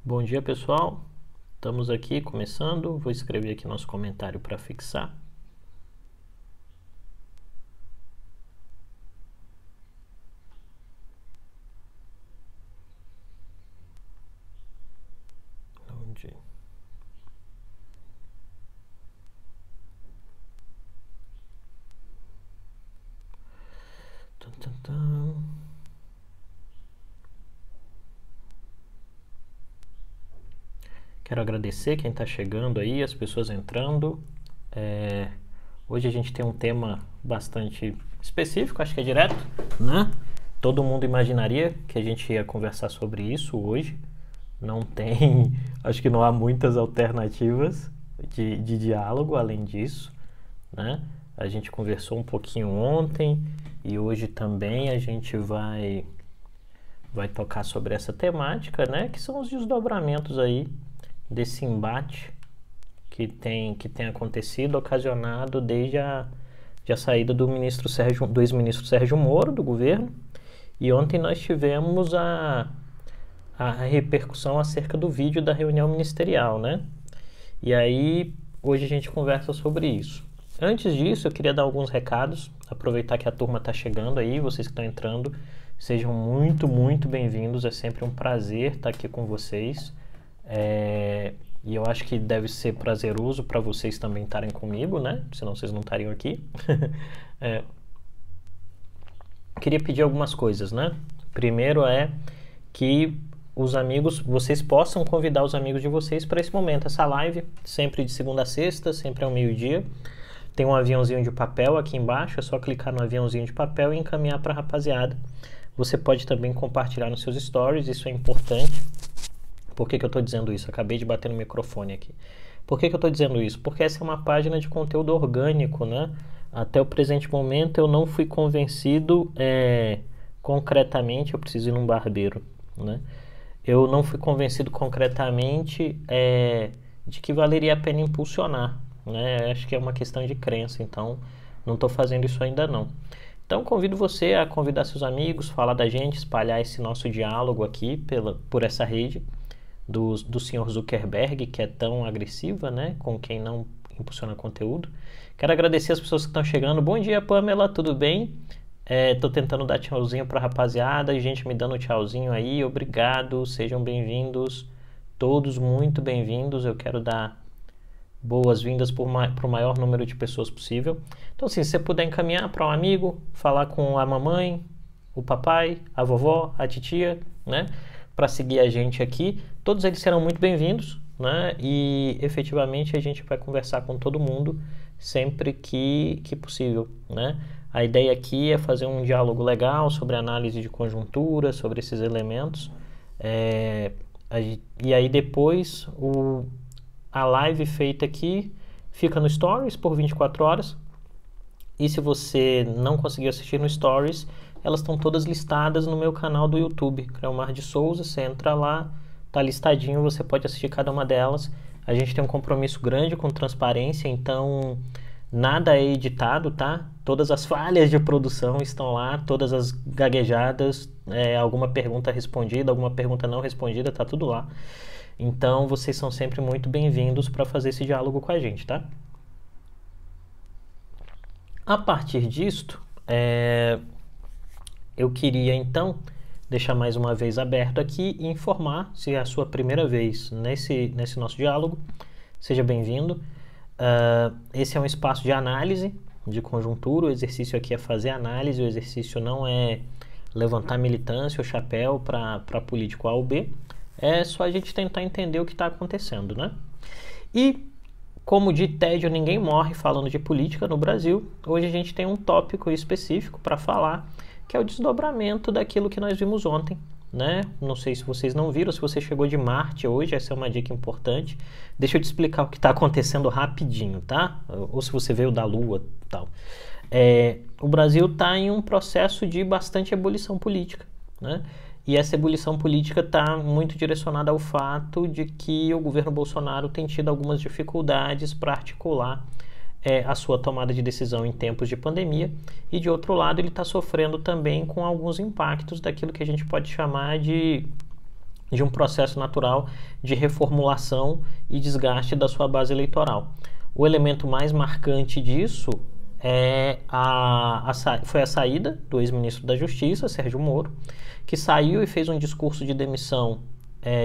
Bom dia, pessoal. Estamos aqui começando. Vou escrever aqui nosso comentário para fixar. Onde? Tum, tum, tum. Quero agradecer quem está chegando aí, as pessoas entrando. Hoje a gente tem um tema bastante específico, acho que é direto, né? Todo mundo imaginaria que a gente ia conversar sobre isso hoje. Não tem, acho que não há muitas alternativas de diálogo além disso, né? A gente conversou um pouquinho ontem e hoje também a gente vai tocar sobre essa temática, né? Que são os desdobramentos aí desse embate que tem acontecido, ocasionado desde a saída do ex-ministro Sérgio Moro, do governo, e ontem nós tivemos a repercussão acerca do vídeo da reunião ministerial, né? E aí, hoje a gente conversa sobre isso. Antes disso, eu queria dar alguns recados, aproveitar que a turma está chegando aí, vocês que estão entrando, sejam muito, muito bem-vindos, é sempre um prazer estar aqui com vocês. E eu acho que deve ser prazeroso para vocês também estarem comigo, né? Senão vocês não estariam aqui. Queria pedir algumas coisas, né? Primeiro é que os amigos, vocês possam convidar os amigos de vocês para esse momento, essa live, sempre de segunda a sexta, sempre ao meio-dia. Tem um aviãozinho de papel aqui embaixo, é só clicar no aviãozinho de papel e encaminhar para a rapaziada. Você pode também compartilhar nos seus stories, isso é importante. Por que eu estou dizendo isso? Acabei de bater no microfone aqui. Por que eu estou dizendo isso? Porque essa é uma página de conteúdo orgânico, né? Até o presente momento eu não fui convencido concretamente, eu preciso ir num barbeiro, né? Eu não fui convencido concretamente de que valeria a pena impulsionar, né? Acho que é uma questão de crença, então não estou fazendo isso ainda não. Então convido você a convidar seus amigos, falar da gente, espalhar esse nosso diálogo aqui por essa rede do senhor Zuckerberg, que é tão agressiva, né, com quem não impulsiona conteúdo. Quero agradecer as pessoas que estão chegando. Bom dia, Pamela, tudo bem? Tô tentando dar tchauzinho para a rapaziada, gente me dando tchauzinho aí, obrigado, sejam bem-vindos, todos muito bem-vindos. Eu quero dar boas-vindas para o maior número de pessoas possível. Então, assim, se você puder encaminhar para um amigo, falar com a mamãe, o papai, a vovó, a titia, né, para seguir a gente aqui, todos eles serão muito bem-vindos, né? E efetivamente a gente vai conversar com todo mundo sempre que possível, né? A ideia aqui é fazer um diálogo legal sobre análise de conjuntura, sobre esses elementos, e aí depois a live feita aqui fica no Stories por 24 horas, e se você não conseguir assistir no Stories, elas estão todas listadas no meu canal do YouTube, Creomar de Souza. Você entra lá, tá listadinho, você pode assistir cada uma delas. A gente tem um compromisso grande com transparência, então nada é editado, tá? Todas as falhas de produção estão lá, todas as gaguejadas, alguma pergunta respondida, alguma pergunta não respondida, tá tudo lá. Então vocês são sempre muito bem-vindos para fazer esse diálogo com a gente, tá? A partir disto, eu queria então deixar mais uma vez aberto aqui e informar, se é a sua primeira vez nesse nosso diálogo, seja bem-vindo. Esse é um espaço de análise de conjuntura, o exercício aqui é fazer análise, o exercício não é levantar militância ou chapéu para político A ou B, é só a gente tentar entender o que está acontecendo, né? E, como de tédio ninguém morre falando de política no Brasil, hoje a gente tem um tópico específico para falar, que é o desdobramento daquilo que nós vimos ontem, né? Não sei se vocês não viram, se você chegou de Marte hoje, essa é uma dica importante. Deixa eu te explicar o que está acontecendo rapidinho, tá? Ou se você veio da Lua e tal. O Brasil está em um processo de bastante ebulição política, né? E essa ebulição política está muito direcionada ao fato de que o governo Bolsonaro tem tido algumas dificuldades para articular a sua tomada de decisão em tempos de pandemia, e de outro lado ele está sofrendo também com alguns impactos daquilo que a gente pode chamar de de um processo natural de reformulação e desgaste da sua base eleitoral. O elemento mais marcante disso foi a saída do ex-ministro da Justiça, Sérgio Moro, que saiu e fez um discurso de demissão,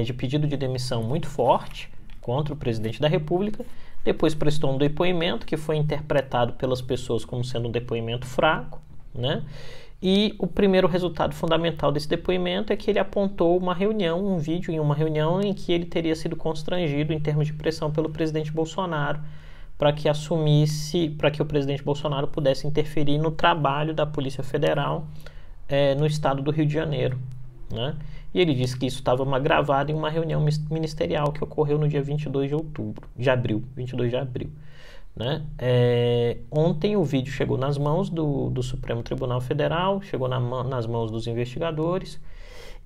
de pedido de demissão muito forte contra o presidente da República. Depois prestou um depoimento que foi interpretado pelas pessoas como sendo um depoimento fraco, né? E o primeiro resultado fundamental desse depoimento é que ele apontou um vídeo em uma reunião em que ele teria sido constrangido em termos de pressão pelo presidente Bolsonaro para que o presidente Bolsonaro pudesse interferir no trabalho da Polícia Federal no estado do Rio de Janeiro, né? E ele disse que isso estava gravado em uma reunião ministerial que ocorreu no dia 22 de abril, né? Ontem o vídeo chegou nas mãos do Supremo Tribunal Federal, chegou nas mãos dos investigadores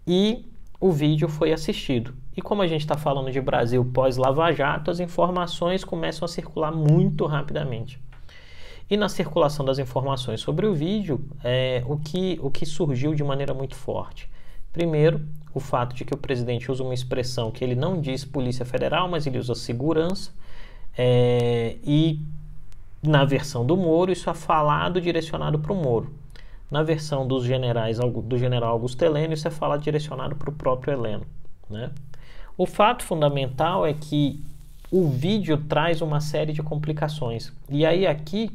e o vídeo foi assistido. E como a gente está falando de Brasil pós-Lava Jato, as informações começam a circular muito rapidamente. E na circulação das informações sobre o vídeo, o que surgiu de maneira muito forte? Primeiro, o fato de que o presidente usa uma expressão que ele não diz Polícia Federal, mas ele usa segurança. E na versão do Moro, isso é falado direcionado para o Moro. Na versão do general Augusto Heleno, isso é falado direcionado para o próprio Heleno, né? O fato fundamental é que o vídeo traz uma série de complicações. E aí aqui,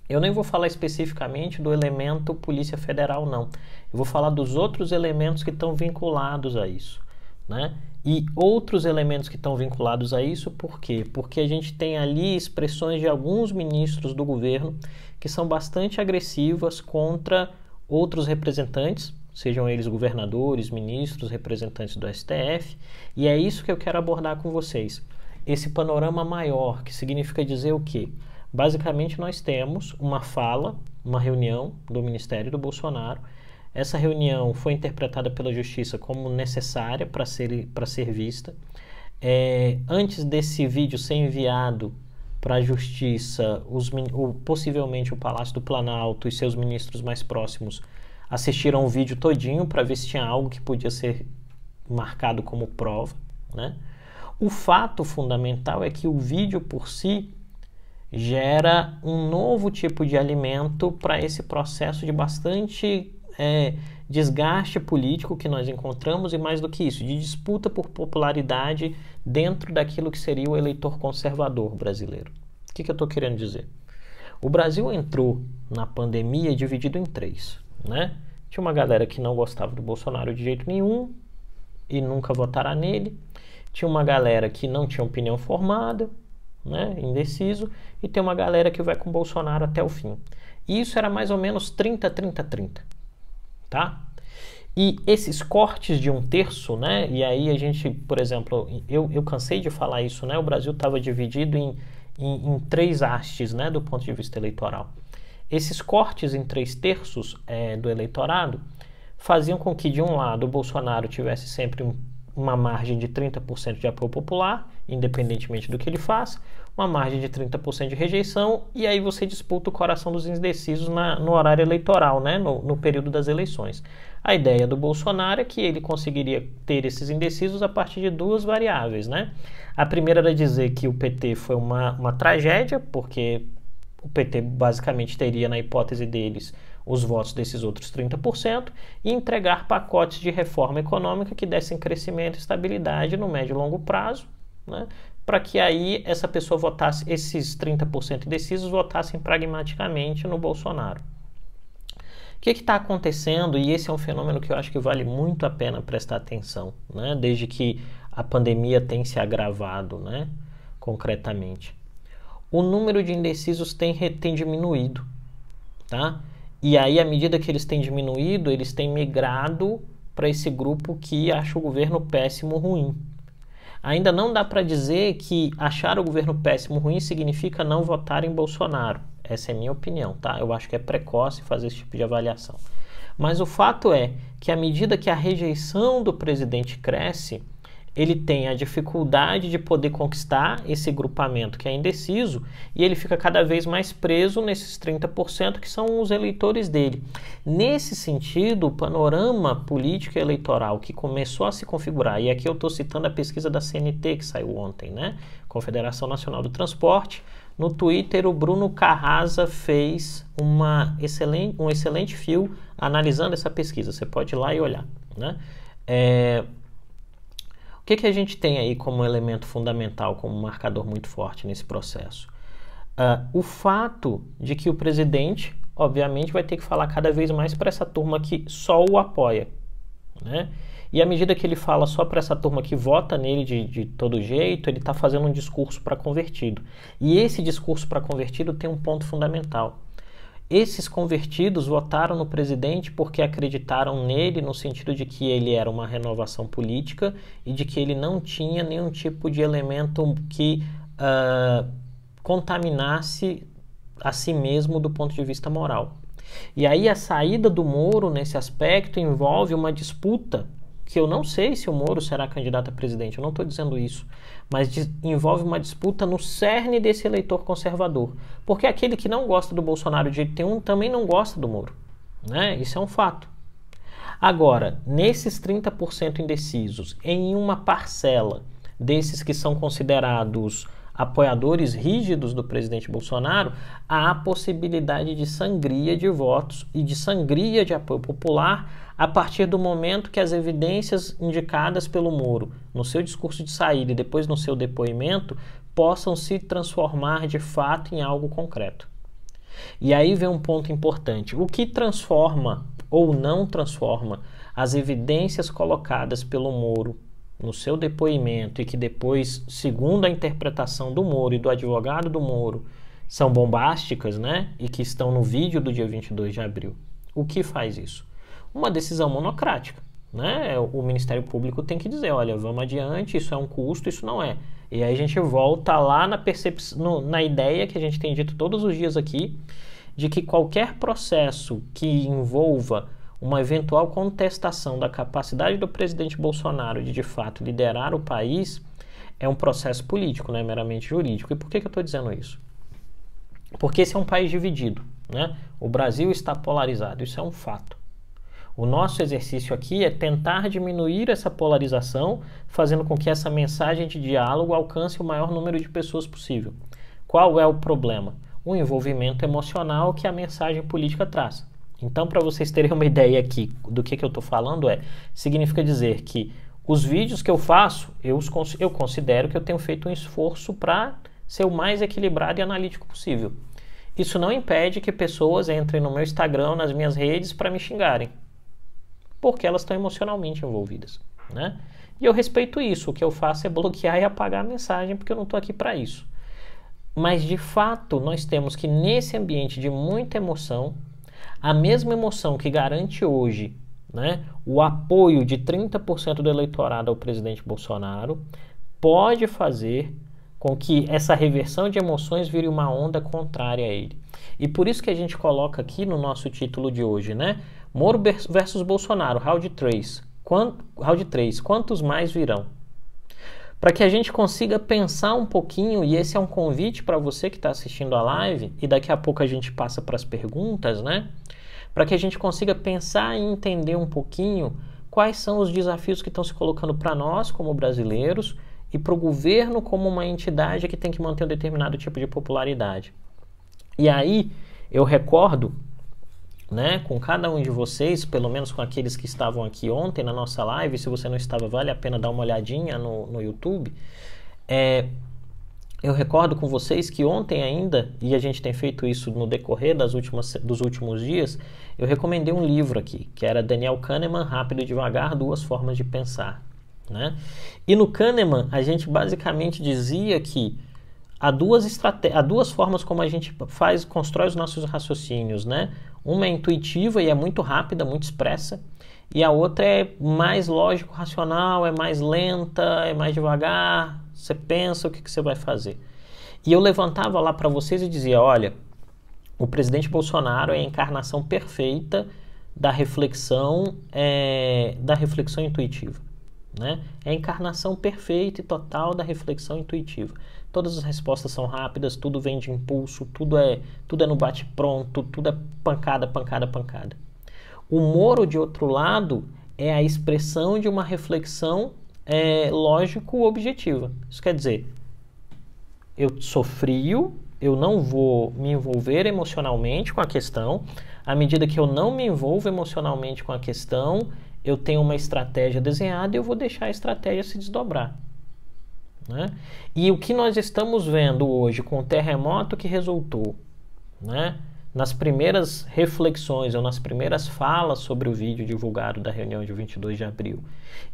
eu nem vou falar especificamente do elemento Polícia Federal, não. Eu vou falar dos outros elementos que estão vinculados a isso, né? E outros elementos que estão vinculados a isso, por quê? Porque a gente tem ali expressões de alguns ministros do governo que são bastante agressivas contra outros representantes, sejam eles governadores, ministros, representantes do STF, e é isso que eu quero abordar com vocês. Esse panorama maior, que significa dizer o quê? Basicamente, nós temos uma reunião do Ministério do Bolsonaro. Essa reunião foi interpretada pela Justiça como necessária para ser vista. Antes desse vídeo ser enviado para a Justiça, possivelmente o Palácio do Planalto e seus ministros mais próximos assistiram o vídeo todinho para ver se tinha algo que podia ser marcado como prova, né? O fato fundamental é que o vídeo por si gera um novo tipo de alimento para esse processo de bastante desgaste político que nós encontramos, e mais do que isso, de disputa por popularidade dentro daquilo que seria o eleitor conservador brasileiro. O que eu estou querendo dizer? O Brasil entrou na pandemia dividido em três, né? Tinha uma galera que não gostava do Bolsonaro de jeito nenhum e nunca votará nele. Tinha uma galera que não tinha opinião formada, né, indeciso, e tem uma galera que vai com o Bolsonaro até o fim. E isso era mais ou menos 30-30-30, tá? E esses cortes de 1/3, né, e aí a gente, por exemplo, eu cansei de falar isso, né, o Brasil estava dividido em três hastes, né, do ponto de vista eleitoral. Esses cortes em 3/3 do eleitorado faziam com que, de um lado, o Bolsonaro tivesse sempre uma margem de 30% de apoio popular, independentemente do que ele faz, uma margem de 30% de rejeição, e aí você disputa o coração dos indecisos no horário eleitoral, né? no período das eleições. A ideia do Bolsonaro é que ele conseguiria ter esses indecisos a partir de duas variáveis, né? A primeira era dizer que o PT foi uma tragédia, porque o PT basicamente teria, na hipótese deles, os votos desses outros 30%, e entregar pacotes de reforma econômica que dessem crescimento e estabilidade no médio e longo prazo, né, para que aí essa pessoa votasse, esses 30% indecisos votassem pragmaticamente no Bolsonaro. O que está acontecendo? E esse é um fenômeno que eu acho que vale muito a pena prestar atenção, né, desde que a pandemia tem se agravado, né, concretamente. O número de indecisos tem diminuído, tá? E aí, à medida que eles têm diminuído, eles têm migrado para esse grupo que acha o governo péssimo ruim. Ainda não dá para dizer que achar o governo péssimo ruim significa não votar em Bolsonaro. Essa é a minha opinião, tá? Eu acho que é precoce fazer esse tipo de avaliação. Mas o fato é que, à medida que a rejeição do presidente cresce, ele tem a dificuldade de poder conquistar esse grupamento que é indeciso e ele fica cada vez mais preso nesses 30% que são os eleitores dele. Nesse sentido, o panorama político e eleitoral que começou a se configurar, e aqui eu estou citando a pesquisa da CNT que saiu ontem, né? Confederação Nacional do Transporte. No Twitter, o Bruno Carrasa fez um excelente fio analisando essa pesquisa. Você pode ir lá e olhar, né? O que a gente tem aí como elemento fundamental, como marcador muito forte nesse processo? O fato de que o presidente, obviamente, vai ter que falar cada vez mais para essa turma que só o apoia, né? E à medida que ele fala só para essa turma que vota nele de todo jeito, ele está fazendo um discurso para convertido. E esse discurso para convertido tem um ponto fundamental. Esses convertidos votaram no presidente porque acreditaram nele no sentido de que ele era uma renovação política e de que ele não tinha nenhum tipo de elemento que contaminasse a si mesmo do ponto de vista moral. E aí a saída do Moro nesse aspecto envolve uma disputa que eu não sei se o Moro será candidato a presidente, eu não estou dizendo isso, mas envolve uma disputa no cerne desse eleitor conservador, porque aquele que não gosta do Bolsonaro de jeito nenhum também não gosta do Moro, né? Isso é um fato. Agora, nesses 30% indecisos, em uma parcela desses que são considerados apoiadores rígidos do presidente Bolsonaro, há a possibilidade de sangria de votos e de sangria de apoio popular a partir do momento que as evidências indicadas pelo Moro no seu discurso de saída e depois no seu depoimento possam se transformar de fato em algo concreto. E aí vem um ponto importante. O que transforma ou não transforma as evidências colocadas pelo Moro no seu depoimento e que depois, segundo a interpretação do Moro e do advogado do Moro, são bombásticas, né? E que estão no vídeo do dia 22 de abril. O que faz isso? Uma decisão monocrática, né? O Ministério Público tem que dizer, olha, vamos adiante, isso é um custo, isso não é. E aí a gente volta lá na ideia que a gente tem dito todos os dias aqui, de que qualquer processo que envolva uma eventual contestação da capacidade do presidente Bolsonaro de fato liderar o país é um processo político, não é meramente jurídico. E por que eu estou dizendo isso? Porque esse é um país dividido, né? O Brasil está polarizado, isso é um fato. O nosso exercício aqui é tentar diminuir essa polarização, fazendo com que essa mensagem de diálogo alcance o maior número de pessoas possível. Qual é o problema? O envolvimento emocional que a mensagem política traz. Então, para vocês terem uma ideia aqui do que eu estou falando, significa dizer que os vídeos que eu faço, eu considero que eu tenho feito um esforço para ser o mais equilibrado e analítico possível. Isso não impede que pessoas entrem no meu Instagram, nas minhas redes, para me xingarem, porque elas estão emocionalmente envolvidas, né? E eu respeito isso. O que eu faço é bloquear e apagar a mensagem, porque eu não estou aqui para isso. Mas, de fato, nós temos que, nesse ambiente de muita emoção, a mesma emoção que garante hoje, né, o apoio de 30% do eleitorado ao presidente Bolsonaro, pode fazer com que essa reversão de emoções vire uma onda contrária a ele. E por isso que a gente coloca aqui no nosso título de hoje, né? Moro versus Bolsonaro, round 3. Quantos mais virão? Para que a gente consiga pensar um pouquinho, e esse é um convite para você que está assistindo a live, e daqui a pouco a gente passa para as perguntas, né? Para que a gente consiga pensar e entender um pouquinho quais são os desafios que estão se colocando para nós como brasileiros e para o governo como uma entidade que tem que manter um determinado tipo de popularidade. E aí eu recordo, né, com cada um de vocês, pelo menos com aqueles que estavam aqui ontem na nossa live, se você não estava, vale a pena dar uma olhadinha no YouTube. Eu recordo com vocês que ontem ainda, e a gente tem feito isso no decorrer dos últimos dias, eu recomendei um livro aqui, que era Daniel Kahneman, Rápido e Devagar, Duas Formas de Pensar, né? E no Kahneman, a gente basicamente dizia que há duas formas como a gente constrói os nossos raciocínios, né? Uma é intuitiva e é muito rápida, muito expressa, e a outra é mais lógico, racional, é mais lenta, é mais devagar, você pensa o que você vai fazer. E eu levantava lá para vocês e dizia, olha, o presidente Bolsonaro é a encarnação perfeita da reflexão intuitiva, né? É a encarnação perfeita e total da reflexão intuitiva. Todas as respostas são rápidas, tudo vem de impulso, tudo é no bate-pronto, tudo é pancada, pancada, pancada. O Moro, de outro lado, é a expressão de uma reflexão lógico-objetiva. Isso quer dizer, eu sou frio, eu não vou me envolver emocionalmente com a questão. À medida que eu não me envolvo emocionalmente com a questão, eu tenho uma estratégia desenhada e eu vou deixar a estratégia se desdobrar, né? E o que nós estamos vendo hoje com o terremoto que resultou, né, nas primeiras reflexões ou nas primeiras falas sobre o vídeo divulgado da reunião de 22 de abril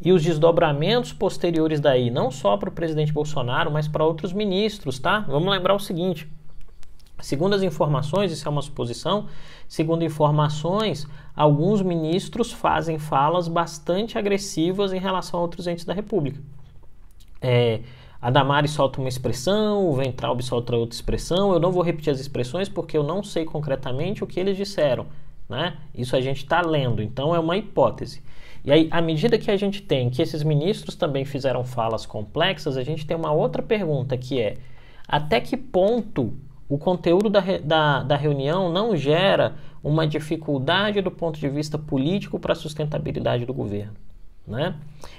e os desdobramentos posteriores daí, não só para o presidente Bolsonaro, mas para outros ministros, tá? Vamos lembrar o seguinte: segundo as informações, isso é uma suposição, segundo informações, alguns ministros fazem falas bastante agressivas em relação a outros entes da República. A Damares solta uma expressão, o Weintraub solta outra expressão. Eu não vou repetir as expressões porque eu não sei concretamente o que eles disseram, né? Isso a gente está lendo, então é uma hipótese. E aí, à medida que a gente tem que esses ministros também fizeram falas complexas, a gente tem uma outra pergunta que é: até que ponto o conteúdo da reunião não gera uma dificuldade do ponto de vista político para a sustentabilidade do governo, né?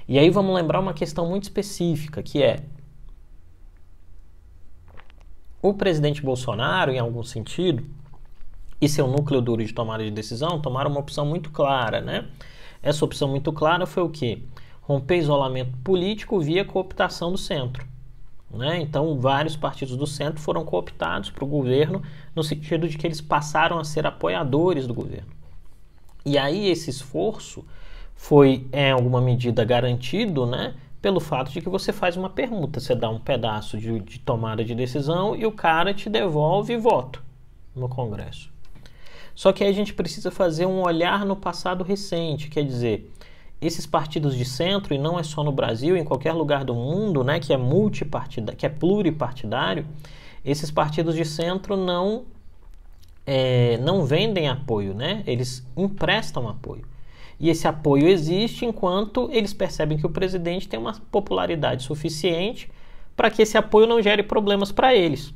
E aí vamos lembrar uma questão muito específica, que é: o presidente Bolsonaro, em algum sentido, e seu núcleo duro de tomada de decisão, tomaram uma opção muito clara, né? Essa opção muito clara foi o quê? Romper isolamento político via cooptação do centro, né? Então, vários partidos do centro foram cooptados para o governo, no sentido de que eles passaram a ser apoiadores do governo. E aí esse esforço foi, em alguma medida, garantido, né, pelo fato de que você faz uma permuta, você dá um pedaço de tomada de decisão e o cara te devolve voto no Congresso. Só que aí a gente precisa fazer um olhar no passado recente, quer dizer, esses partidos de centro, e não é só no Brasil, em qualquer lugar do mundo, né, que é multipartidário, que é pluripartidário, esses partidos de centro não vendem apoio, né? Eles emprestam apoio. E esse apoio existe enquanto eles percebem que o presidente tem uma popularidade suficiente para que esse apoio não gere problemas para eles.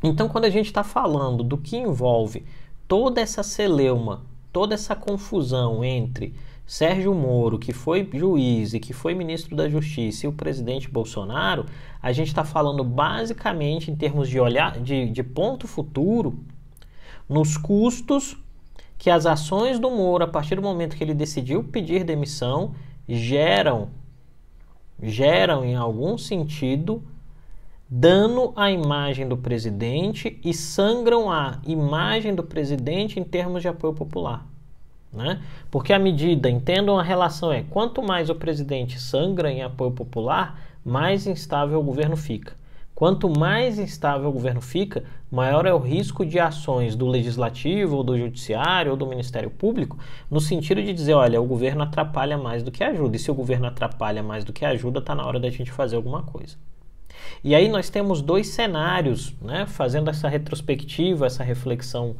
Então, quando a gente está falando do que envolve toda essa celeuma, toda essa confusão entre Sérgio Moro, que foi juiz e que foi ministro da Justiça, e o presidente Bolsonaro, a gente está falando basicamente em termos de ponto futuro, nos custos que as ações do Moro, a partir do momento que ele decidiu pedir demissão, geram em algum sentido dano à imagem do presidente e sangram a imagem do presidente em termos de apoio popular, né? Porque a medida, entendam a relação, quanto mais o presidente sangra em apoio popular, mais instável o governo fica. Quanto mais instável o governo fica, maior é o risco de ações do Legislativo, ou do Judiciário, ou do Ministério Público, no sentido de dizer, olha, o governo atrapalha mais do que ajuda, e se o governo atrapalha mais do que ajuda, está na hora da gente fazer alguma coisa. E aí nós temos dois cenários, né, fazendo essa retrospectiva, essa reflexão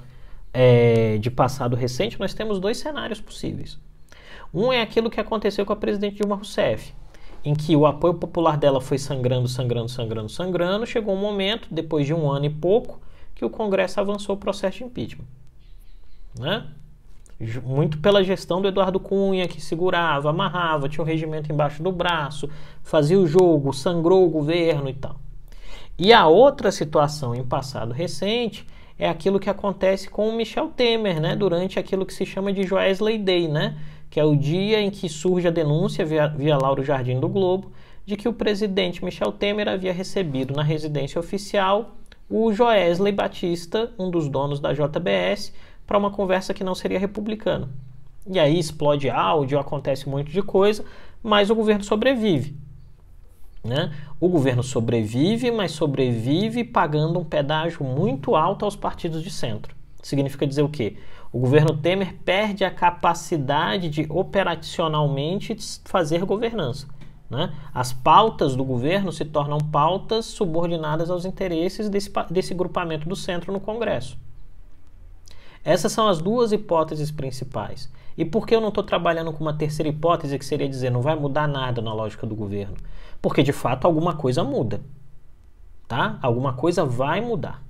de passado recente, nós temos dois cenários possíveis. Um é aquilo que aconteceu com a presidente Dilma Rousseff, em que o apoio popular dela foi sangrando, chegou um momento, depois de 1 ano e pouco, que o Congresso avançou o processo de impeachment, né? Muito pela gestão do Eduardo Cunha, que segurava, amarrava, tinha um regimento embaixo do braço, fazia o jogo, sangrou o governo e tal. E a outra situação em passado recente é aquilo que acontece com o Michel Temer, né? Durante aquilo que se chama de Joesley Day, né? Que é o dia em que surge a denúncia via Lauro Jardim do Globo de que o presidente Michel Temer havia recebido na residência oficial o Joesley Batista, um dos donos da JBS, para uma conversa que não seria republicana. E aí explode áudio, acontece um monte de coisa, mas o governo sobrevive, né? O governo sobrevive, mas sobrevive pagando um pedágio muito alto aos partidos de centro. Significa dizer o quê? O governo Temer perde a capacidade de operacionalmente fazer governança, né? As pautas do governo se tornam pautas subordinadas aos interesses desse grupamento do centro no Congresso. Essas são as duas hipóteses principais. E por que eu não estou trabalhando com uma terceira hipótese, que seria dizer não vai mudar nada na lógica do governo? Porque, de fato, alguma coisa muda. Tá? Alguma coisa vai mudar.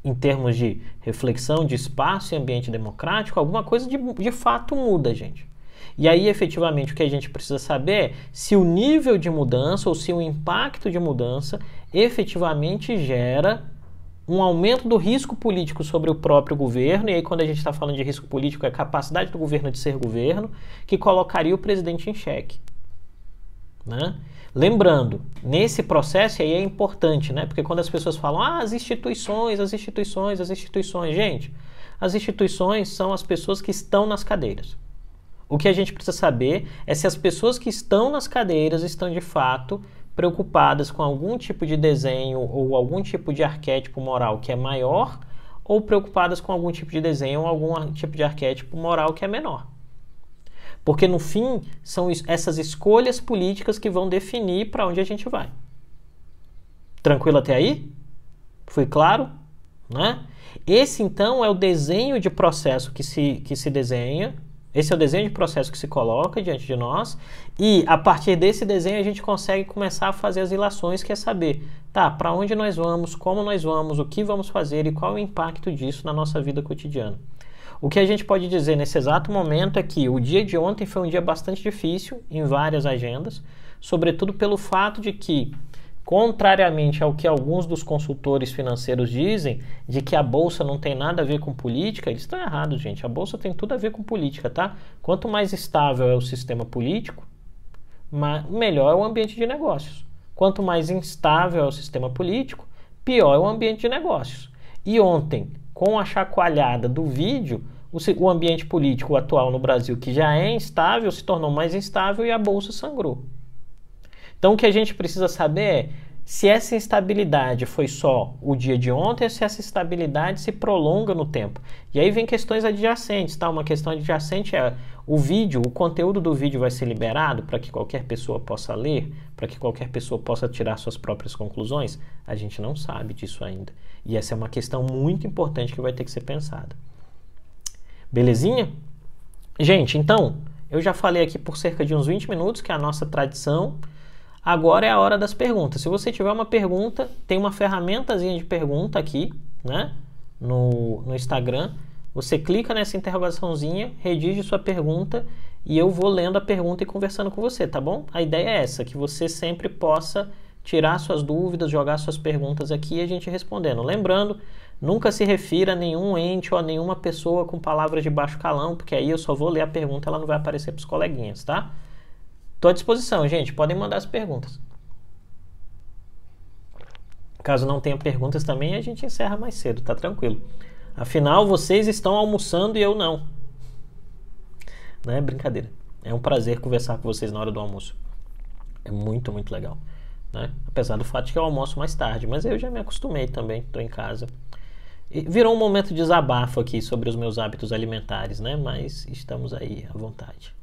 Em termos de reflexão, de espaço e ambiente democrático, alguma coisa de fato muda, gente. E aí, efetivamente, o que a gente precisa saber é se o nível de mudança ou se o impacto de mudança efetivamente gera um aumento do risco político sobre o próprio governo, e aí quando a gente está falando de risco político é a capacidade do governo de ser governo, que colocaria o presidente em xeque. Né? Lembrando, nesse processo aí é importante, né? Porque quando as pessoas falam, as instituições, gente, as instituições são as pessoas que estão nas cadeiras. O que a gente precisa saber é se as pessoas que estão nas cadeiras estão de fato preocupadas com algum tipo de desenho ou algum tipo de arquétipo moral que é maior, ou preocupadas com algum tipo de desenho ou algum tipo de arquétipo moral que é menor. Porque, no fim, são essas escolhas políticas que vão definir para onde a gente vai. Tranquilo até aí? Foi claro? Né? Esse, então, é o desenho de processo que se desenha. Esse é o desenho de processo que se coloca diante de nós. E, a partir desse desenho, a gente consegue começar a fazer as ilações, que é saber, tá, para onde nós vamos, como nós vamos, o que vamos fazer e qual é o impacto disso na nossa vida cotidiana. O que a gente pode dizer nesse exato momento é que o dia de ontem foi um dia bastante difícil em várias agendas, sobretudo pelo fato de que, contrariamente ao que alguns dos consultores financeiros dizem, de que a Bolsa não tem nada a ver com política, eles estão errados, gente. A Bolsa tem tudo a ver com política, tá? Quanto mais estável é o sistema político, melhor é o ambiente de negócios. Quanto mais instável é o sistema político, pior é o ambiente de negócios. E ontem, com a chacoalhada do vídeo, o ambiente político atual no Brasil, que já é instável, se tornou mais instável e a Bolsa sangrou. Então, o que a gente precisa saber é se essa instabilidade foi só o dia de ontem ou se essa instabilidade se prolonga no tempo. E aí vem questões adjacentes, tá? Uma questão adjacente é o conteúdo do vídeo vai ser liberado para que qualquer pessoa possa ler, para que qualquer pessoa possa tirar suas próprias conclusões? A gente não sabe disso ainda. E essa é uma questão muito importante que vai ter que ser pensada. Belezinha? Gente, então, eu já falei aqui por cerca de uns 20 minutos, que é a nossa tradição. Agora é a hora das perguntas. Se você tiver uma pergunta, tem uma ferramentazinha de pergunta aqui, né? No Instagram. Você clica nessa interrogaçãozinha, redige sua pergunta e eu vou lendo a pergunta e conversando com você, tá bom? A ideia é essa, que você sempre possa tirar suas dúvidas, jogar suas perguntas aqui e a gente respondendo. Lembrando, nunca se refira a nenhum ente ou a nenhuma pessoa com palavras de baixo calão, porque aí eu só vou ler a pergunta e ela não vai aparecer para os coleguinhas, tá? Estou à disposição, gente. Podem mandar as perguntas. Caso não tenha perguntas também, a gente encerra mais cedo, tá tranquilo. Afinal, vocês estão almoçando e eu não. Não é brincadeira. É um prazer conversar com vocês na hora do almoço. É muito, muito legal. Né? Apesar do fato de que eu almoço mais tarde, mas eu já me acostumei também, estou em casa. E virou um momento de desabafo aqui sobre os meus hábitos alimentares, né? Mas estamos aí à vontade.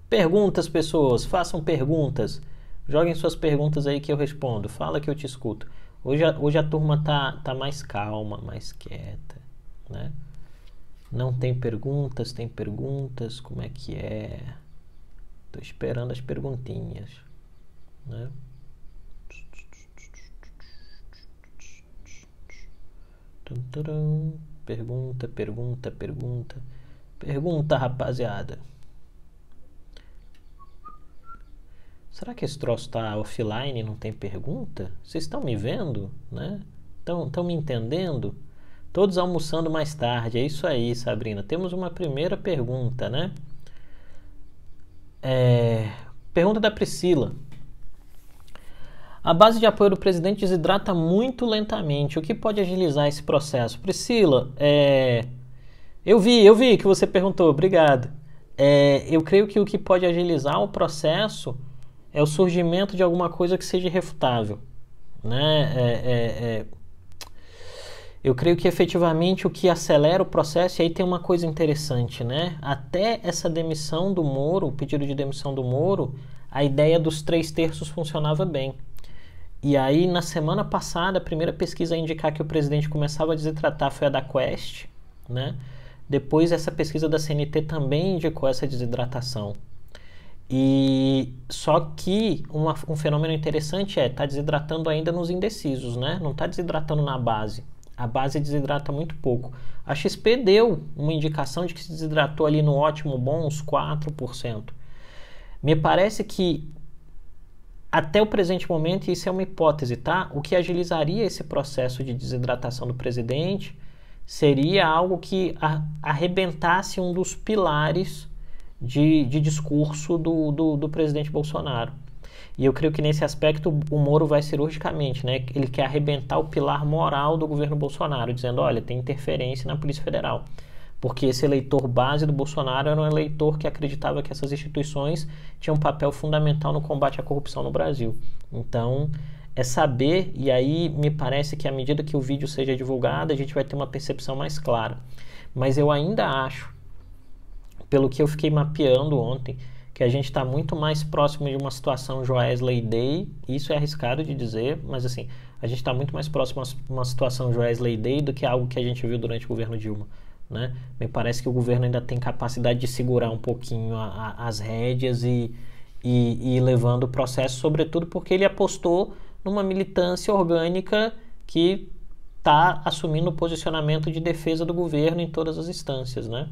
Perguntas, pessoas, façam perguntas. Joguem suas perguntas aí que eu respondo. Fala que eu te escuto. Hoje a turma tá mais calma, mais quieta, né? Não tem perguntas, tem perguntas, como é que é? Tô esperando as perguntinhas, né? Pergunta, pergunta, pergunta. Pergunta, rapaziada. Será que esse troço tá offline e não tem pergunta? Vocês estão me vendo, né? Estão me entendendo? Todos almoçando mais tarde. É isso aí, Sabrina. Temos uma primeira pergunta, né? Pergunta da Priscila. A base de apoio do presidente desidrata muito lentamente. O que pode agilizar esse processo? Priscila, eu vi que você perguntou. Obrigado. Eu creio que o que pode agilizar o processo é o surgimento de alguma coisa que seja irrefutável, né? Eu creio que efetivamente o que acelera o processo, e aí tem uma coisa interessante, né? Até essa demissão do Moro, o pedido de demissão do Moro, a ideia dos 3/3 funcionava bem. E aí, na semana passada, a primeira pesquisa a indicar que o presidente começava a desidratar foi a da Quest, né? Depois, essa pesquisa da CNT também indicou essa desidratação. E só que um fenômeno interessante está desidratando ainda nos indecisos, né? Não está desidratando na base. A base desidrata muito pouco. A XP deu uma indicação de que se desidratou ali no ótimo bom uns 4%. Me parece que até o presente momento, isso é uma hipótese, tá? O que agilizaria esse processo de desidratação do presidente seria algo que arrebentasse um dos pilares de discurso do presidente Bolsonaro. E eu creio que nesse aspecto o Moro vai cirurgicamente, né? Ele quer arrebentar o pilar moral do governo Bolsonaro, dizendo, olha, tem interferência na Polícia Federal. Porque esse eleitor base do Bolsonaro era um eleitor que acreditava que essas instituições tinham um papel fundamental no combate à corrupção no Brasil. Então, é saber, e aí me parece que à medida que o vídeo seja divulgado, a gente vai ter uma percepção mais clara. Mas eu ainda acho, pelo que eu fiquei mapeando ontem, que a gente está muito mais próximo de uma situação Joesley Day, isso é arriscado de dizer, mas assim, a gente está muito mais próximo de uma situação Joesley Day do que algo que a gente viu durante o governo Dilma, né? Me parece que o governo ainda tem capacidade de segurar um pouquinho as rédeas e ir levando o processo, sobretudo porque ele apostou numa militância orgânica que está assumindo o posicionamento de defesa do governo em todas as instâncias, né?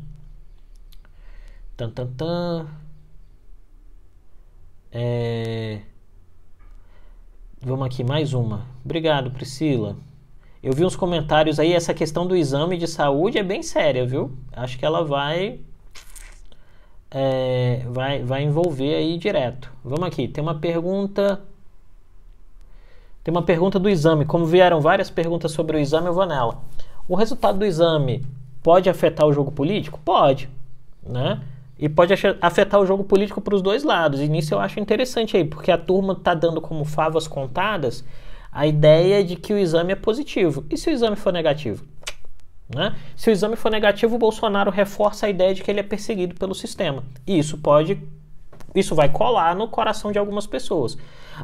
Vamos aqui, mais uma. Obrigado, Priscila. Eu vi uns comentários aí, essa questão do exame de saúde é bem séria, viu? Acho que ela vai envolver aí direto. Vamos aqui, tem uma pergunta do exame. Como vieram várias perguntas sobre o exame, eu vou nela. O resultado do exame pode afetar o jogo político? Pode, né? E pode afetar o jogo político para os dois lados. E nisso eu acho interessante aí, porque a turma está dando como favas contadas a ideia de que o exame é positivo. E se o exame for negativo? Né? Se o exame for negativo, o Bolsonaro reforça a ideia de que ele é perseguido pelo sistema. E isso vai colar no coração de algumas pessoas.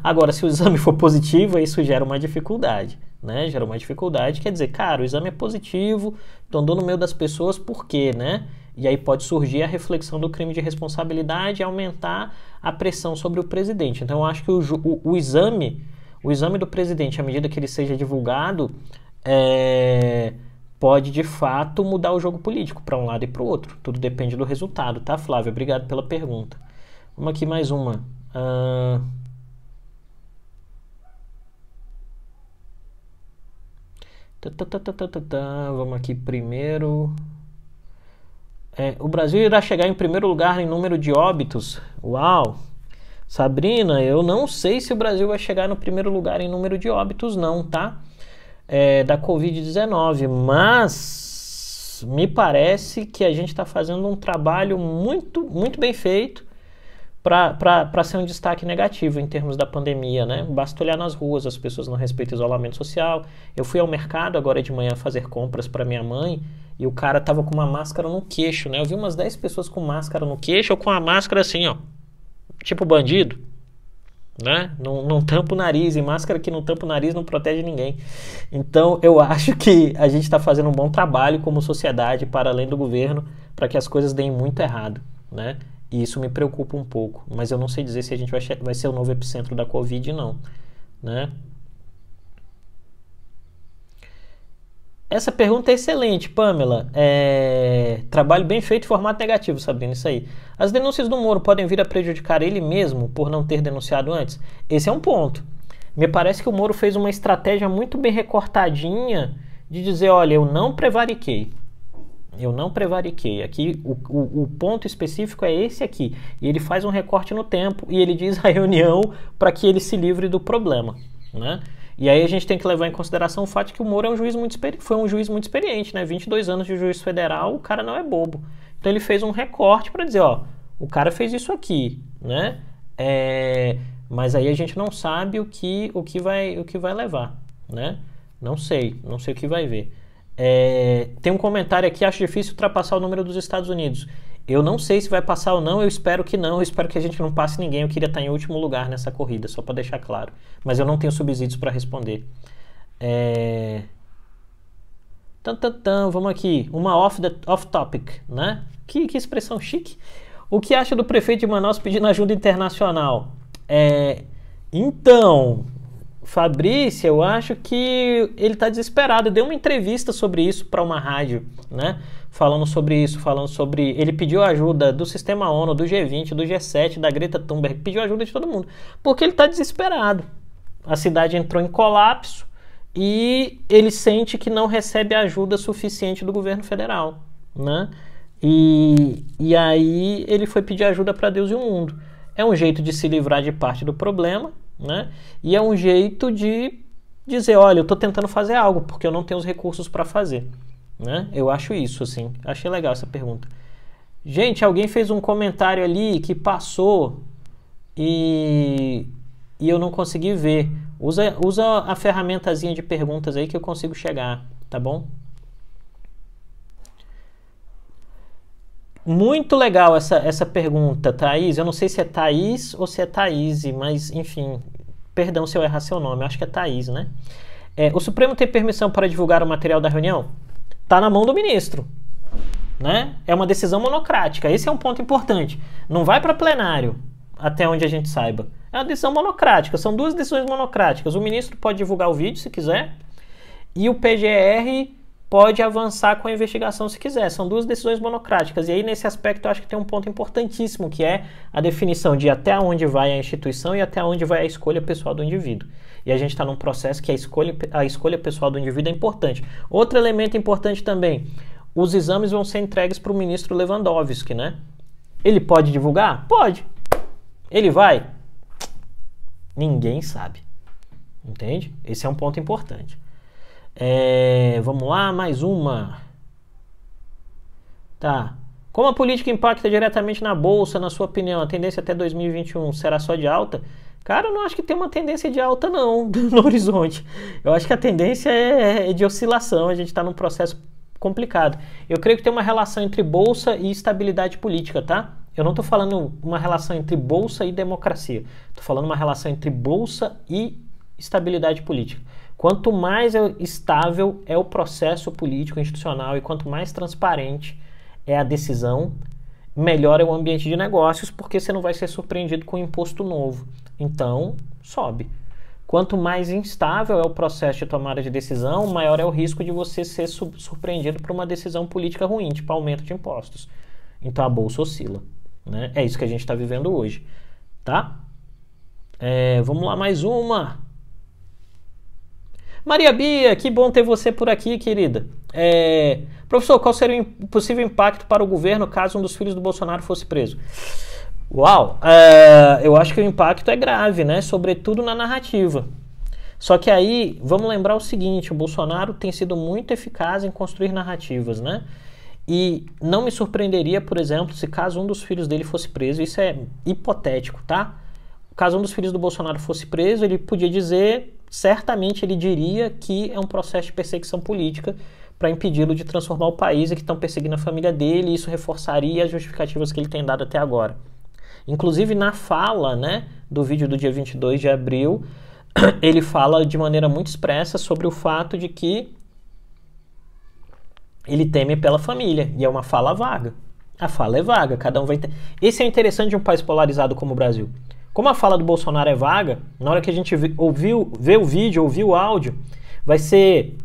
Agora, se o exame for positivo, isso gera uma dificuldade, né? Gera uma dificuldade, quer dizer, cara, o exame é positivo, estão dando no meio das pessoas, por quê, né? E aí pode surgir a reflexão do crime de responsabilidade e aumentar a pressão sobre o presidente. Então, eu acho que o exame do presidente, à medida que ele seja divulgado, pode, de fato, mudar o jogo político para um lado e para o outro. Tudo depende do resultado, tá, Flávio? Obrigado pela pergunta. Vamos aqui mais uma. Vamos aqui primeiro. O Brasil irá chegar em primeiro lugar em número de óbitos. Uau! Sabrina, eu não sei se o Brasil vai chegar no primeiro lugar em número de óbitos não, tá? Da Covid-19, mas me parece que a gente está fazendo um trabalho muito, muito bem feito para ser um destaque negativo em termos da pandemia, né? Basta olhar nas ruas, as pessoas não respeitam isolamento social. Eu fui ao mercado agora de manhã fazer compras para minha mãe e o cara tava com uma máscara no queixo, né? Eu vi umas 10 pessoas com máscara no queixo ou com a máscara assim, ó, tipo bandido, né? Não tampa o nariz, e máscara que não tampa o nariz não protege ninguém. Então eu acho que a gente está fazendo um bom trabalho como sociedade, para além do governo, para que as coisas deem muito errado, né? E isso me preocupa um pouco, mas eu não sei dizer se a gente vai ser o novo epicentro da Covid, não, né? Essa pergunta é excelente, Pamela. Trabalho bem feito, formato negativo, Sabrina, isso aí. As denúncias do Moro podem vir a prejudicar ele mesmo por não ter denunciado antes? Esse é um ponto. Me parece que o Moro fez uma estratégia muito bem recortadinha de dizer, olha, eu não prevariquei. Aqui o ponto específico é esse aqui. E ele faz um recorte no tempo e ele diz a reunião para que ele se livre do problema, né? E aí a gente tem que levar em consideração o fato de que o Moro é um juiz foi um juiz muito experiente, né? 22 anos de juiz federal, o cara não é bobo. Então ele fez um recorte para dizer, ó, o cara fez isso aqui, né? Mas aí a gente não sabe o que vai levar, né? Não sei o que vai ver. Tem um comentário aqui, acho difícil ultrapassar o número dos Estados Unidos. Eu não sei se vai passar ou não, eu espero que não, eu espero que a gente não passe ninguém, eu queria estar em último lugar nessa corrida, só para deixar claro. Mas eu não tenho subsídios para responder. Vamos aqui, uma off topic, né? Que expressão chique. O que acha do prefeito de Manaus pedindo ajuda internacional? Então, Fabrício, eu acho que ele está desesperado. Deu uma entrevista sobre isso para uma rádio, né? Falando sobre isso, ele pediu ajuda do Sistema ONU, do G20, do G7, da Greta Thunberg, pediu ajuda de todo mundo, porque ele está desesperado. A cidade entrou em colapso e ele sente que não recebe ajuda suficiente do governo federal, né? E aí ele foi pedir ajuda para Deus e o mundo. É um jeito de se livrar de parte do problema, né? E é um jeito de dizer, olha, eu estou tentando fazer algo porque eu não tenho os recursos para fazer, né? Eu acho isso, assim. Achei legal essa pergunta. Gente, alguém fez um comentário ali que passou e eu não consegui ver. Usa a ferramentazinha de perguntas aí que eu consigo chegar, tá bom? Muito legal essa pergunta, Thaís. Eu não sei se é Thaís ou se é Thaís, mas enfim, perdão se eu errar seu nome, eu acho que é Thaís, né? O Supremo tem permissão para divulgar o material da reunião? Está na mão do ministro, né? É uma decisão monocrática, esse é um ponto importante. Não vai para plenário, até onde a gente saiba. É uma decisão monocrática, são duas decisões monocráticas. O ministro pode divulgar o vídeo se quiser e o PGR pode avançar com a investigação se quiser. São duas decisões monocráticas. E aí, nesse aspecto, eu acho que tem um ponto importantíssimo, que é a definição de até onde vai a instituição e até onde vai a escolha pessoal do indivíduo. E a gente está num processo que a escolha pessoal do indivíduo é importante. Outro elemento importante também, os exames vão ser entregues para o ministro Lewandowski, né? Ele pode divulgar? Pode. Ele vai? Ninguém sabe. Entende? Esse é um ponto importante. Vamos lá, mais uma. Tá. Como a política impacta diretamente na Bolsa, na sua opinião? A tendência até 2021 será só de alta? Cara, eu não acho que tem uma tendência de alta não no horizonte. Eu acho que a tendência é de oscilação. A gente está num processo complicado. Eu creio que tem uma relação entre Bolsa e estabilidade política, tá? Eu não estou falando uma relação entre Bolsa e democracia. Estou falando uma relação entre Bolsa e estabilidade política. Quanto mais estável é o processo político institucional e quanto mais transparente é a decisão, melhor é o ambiente de negócios, porque você não vai ser surpreendido com um imposto novo. Então, sobe. Quanto mais instável é o processo de tomada de decisão, maior é o risco de você ser surpreendido por uma decisão política ruim, tipo aumento de impostos. Então, a Bolsa oscila, né? É isso que a gente está vivendo hoje, tá? Vamos lá, mais uma. Maria Bia, que bom ter você por aqui, querida. Professor, qual seria o possível impacto para o governo caso um dos filhos do Bolsonaro fosse preso? Uau, eu acho que o impacto é grave, né? Sobretudo na narrativa. Só que aí, vamos lembrar o seguinte, o Bolsonaro tem sido muito eficaz em construir narrativas, né? E não me surpreenderia, por exemplo, se caso um dos filhos dele fosse preso, isso é hipotético, tá? Caso um dos filhos do Bolsonaro fosse preso, ele podia dizer, certamente ele diria que é um processo de perseguição política para impedi-lo de transformar o país e que estão perseguindo a família dele, e isso reforçaria as justificativas que ele tem dado até agora. Inclusive na fala, né, do vídeo do dia 22 de abril, ele fala de maneira muito expressa sobre o fato de que ele teme pela família, e é uma fala vaga. A fala é vaga, cada um vai ter... Esse é o interessante de um país polarizado como o Brasil. Como a fala do Bolsonaro é vaga, na hora que a gente vê o vídeo, ouvir o áudio, vai ser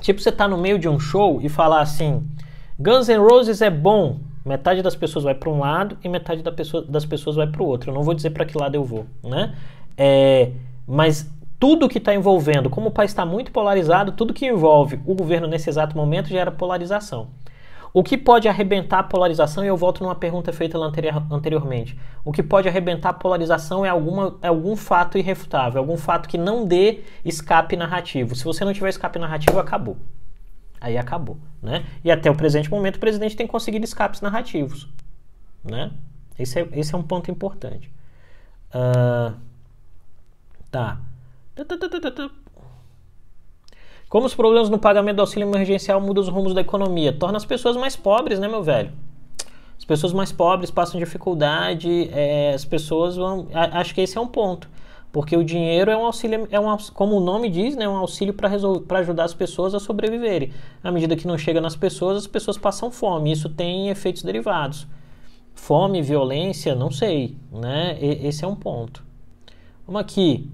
tipo você tá no meio de um show e falar assim, Guns N' Roses é bom, metade das pessoas vai para um lado e metade das pessoas vai para o outro. Eu não vou dizer para que lado eu vou, né? Mas tudo que está envolvendo, como o país está muito polarizado, tudo que envolve o governo nesse exato momento gera polarização. O que pode arrebentar a polarização, e eu volto numa pergunta feita lá anteriormente, o que pode arrebentar a polarização é algum fato irrefutável, algum fato que não dê escape narrativo. Se você não tiver escape narrativo, acabou. Aí acabou, né? E até o presente momento o presidente tem conseguido escapes narrativos, né? Esse é um ponto importante. Tá. Como os problemas no pagamento do auxílio emergencial mudam os rumos da economia? Torna as pessoas mais pobres, né, meu velho? As pessoas mais pobres passam dificuldade, as pessoas vão... Acho que esse é um ponto. Porque o dinheiro é um auxílio, como o nome diz, né, um auxílio para ajudar as pessoas a sobreviverem. À medida que não chega nas pessoas, as pessoas passam fome. Isso tem efeitos derivados. Fome, violência, não sei, né? Esse é um ponto. Vamos aqui.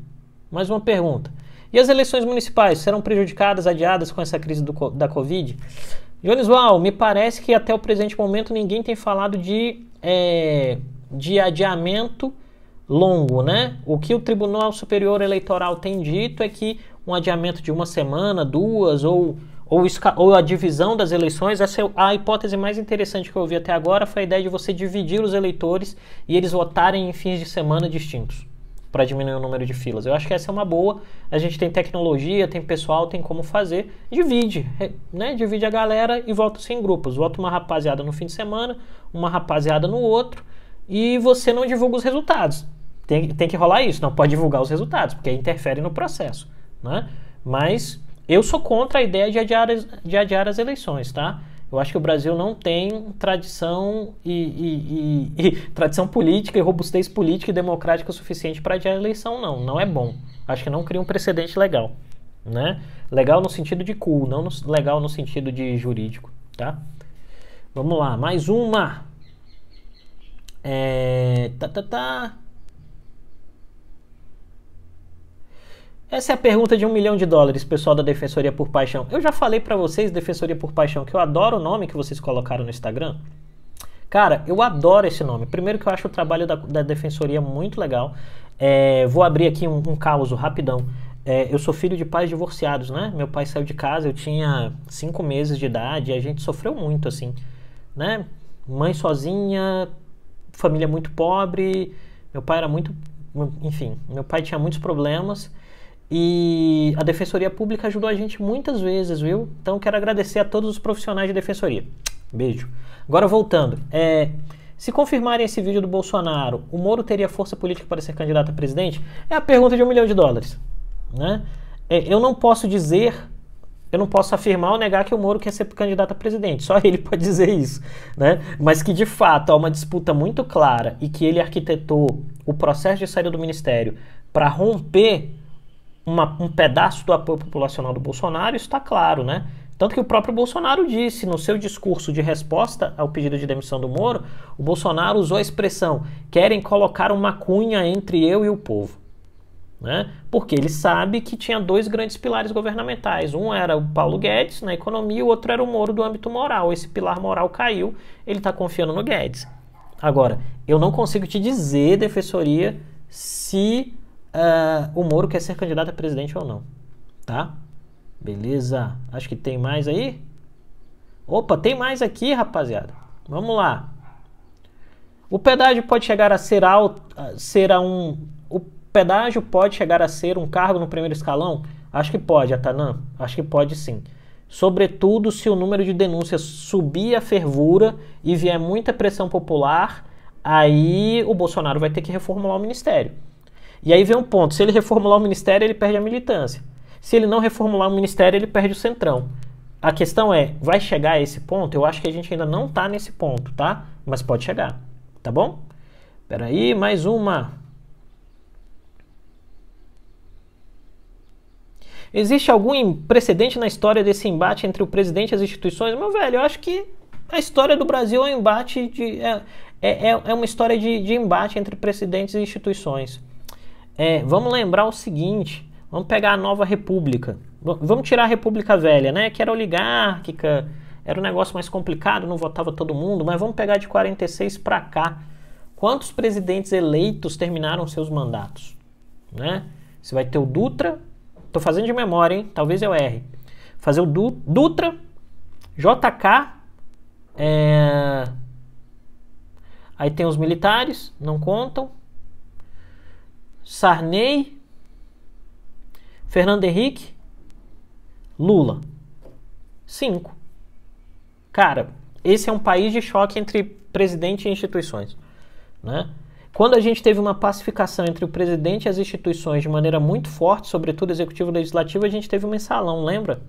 Mais uma pergunta. E as eleições municipais serão prejudicadas, adiadas com essa crise da Covid? Jones Val, me parece que até o presente momento ninguém tem falado de adiamento longo, né? O que o Tribunal Superior Eleitoral tem dito é que um adiamento de uma semana, duas, ou a divisão das eleições, essa é a hipótese mais interessante que eu ouvi até agora, foi a ideia de você dividir os eleitores e eles votarem em fins de semana distintos, para diminuir o número de filas. Eu acho que essa é uma boa. A gente tem tecnologia, tem pessoal, tem como fazer. Divide, né? Divide a galera e vota-se em grupos. Vota uma rapaziada no fim de semana, uma rapaziada no outro, e você não divulga os resultados. Tem que rolar isso, não pode divulgar os resultados, porque interfere no processo, né? Mas eu sou contra a ideia de adiar as eleições, tá? Eu acho que o Brasil não tem tradição tradição política e robustez política e democrática o suficiente para adiar a eleição, não. Não é bom. Acho que não cria um precedente legal, né? Legal no sentido de cool, não legal no sentido de jurídico, tá? Vamos lá, mais uma. Essa é a pergunta de $1 milhão, pessoal da Defensoria por Paixão. Eu já falei pra vocês, Defensoria por Paixão, que eu adoro o nome que vocês colocaram no Instagram. Cara, eu adoro esse nome. Primeiro que eu acho o trabalho da Defensoria muito legal. Vou abrir aqui um caos rapidão. Eu sou filho de pais divorciados, né? Meu pai saiu de casa, eu tinha 5 meses de idade e a gente sofreu muito, assim, né? Mãe sozinha, família muito pobre, meu pai era muito... Enfim, meu pai tinha muitos problemas. E a Defensoria Pública ajudou a gente muitas vezes, viu? Então quero agradecer a todos os profissionais de Defensoria. Beijo. Agora voltando. Se confirmarem esse vídeo do Bolsonaro, o Moro teria força política para ser candidato a presidente? É a pergunta de $1 milhão, né? Eu não posso afirmar ou negar que o Moro quer ser candidato a presidente. Só ele pode dizer isso, né? Mas que de fato há uma disputa muito clara e que ele arquitetou o processo de saída do ministério para romper um pedaço do apoio populacional do Bolsonaro, isso está claro, né? Tanto que o próprio Bolsonaro disse no seu discurso de resposta ao pedido de demissão do Moro, o Bolsonaro usou a expressão: querem colocar uma cunha entre eu e o povo, né? Porque ele sabe que tinha 2 grandes pilares governamentais. Um era o Paulo Guedes na economia e o outro era o Moro do âmbito moral. Esse pilar moral caiu, ele está confiando no Guedes. Agora, eu não consigo te dizer, Defensoria, se o Moro quer ser candidato a presidente ou não, tá? Beleza, acho que tem mais aí. Opa, tem mais aqui, rapaziada. Vamos lá. O pedágio pode chegar a ser um cargo no primeiro escalão? Acho que pode, Atanã. Acho que pode sim. Sobretudo se o número de denúncias subir a fervura e vier muita pressão popular, aí o Bolsonaro vai ter que reformular o ministério. E aí vem um ponto: se ele reformular o ministério, ele perde a militância. Se ele não reformular o ministério, ele perde o centrão. A questão é, vai chegar a esse ponto? Eu acho que a gente ainda não tá nesse ponto, tá? Mas pode chegar, tá bom? Espera aí, mais uma. Existe algum precedente na história desse embate entre o presidente e as instituições? Meu velho, eu acho que a história do Brasil é um embate é uma história de embate entre presidentes e instituições. Vamos lembrar o seguinte, vamos pegar a nova república, vamos tirar a república velha, né, que era oligárquica, era um negócio mais complicado, não votava todo mundo, mas vamos pegar de 46 para cá. Quantos presidentes eleitos terminaram seus mandatos, né? Você vai ter o Dutra, tô fazendo de memória, hein, talvez eu erre, fazer o Dutra, JK, aí tem os militares, não contam, Sarney, Fernando Henrique, Lula. 5. Cara, esse é um país de choque entre presidente e instituições, né? Quando a gente teve uma pacificação entre o presidente e as instituições de maneira muito forte, sobretudo executivo e legislativo, a gente teve um mensalão, lembra?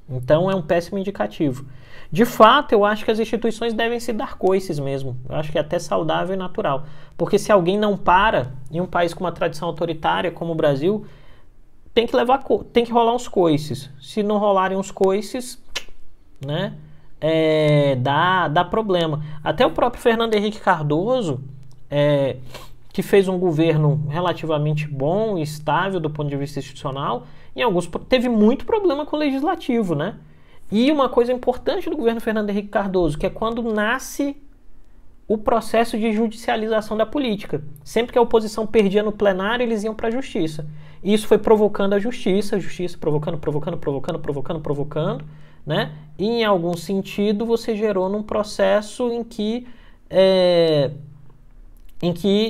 Então é um péssimo indicativo. De fato, eu acho que as instituições devem se dar coices mesmo. Eu acho que é até saudável e natural. Porque se alguém não para, em um país com uma tradição autoritária como o Brasil, tem que rolar uns coices. Se não rolarem os coices, né, dá problema. Até o próprio Fernando Henrique Cardoso, que fez um governo relativamente bom e estável do ponto de vista institucional, teve muito problema com o legislativo, né? E uma coisa importante do governo Fernando Henrique Cardoso, que é quando nasce o processo de judicialização da política. Sempre que a oposição perdia no plenário, eles iam para a justiça. E isso foi provocando a justiça provocando, né? E em algum sentido você gerou num processo em que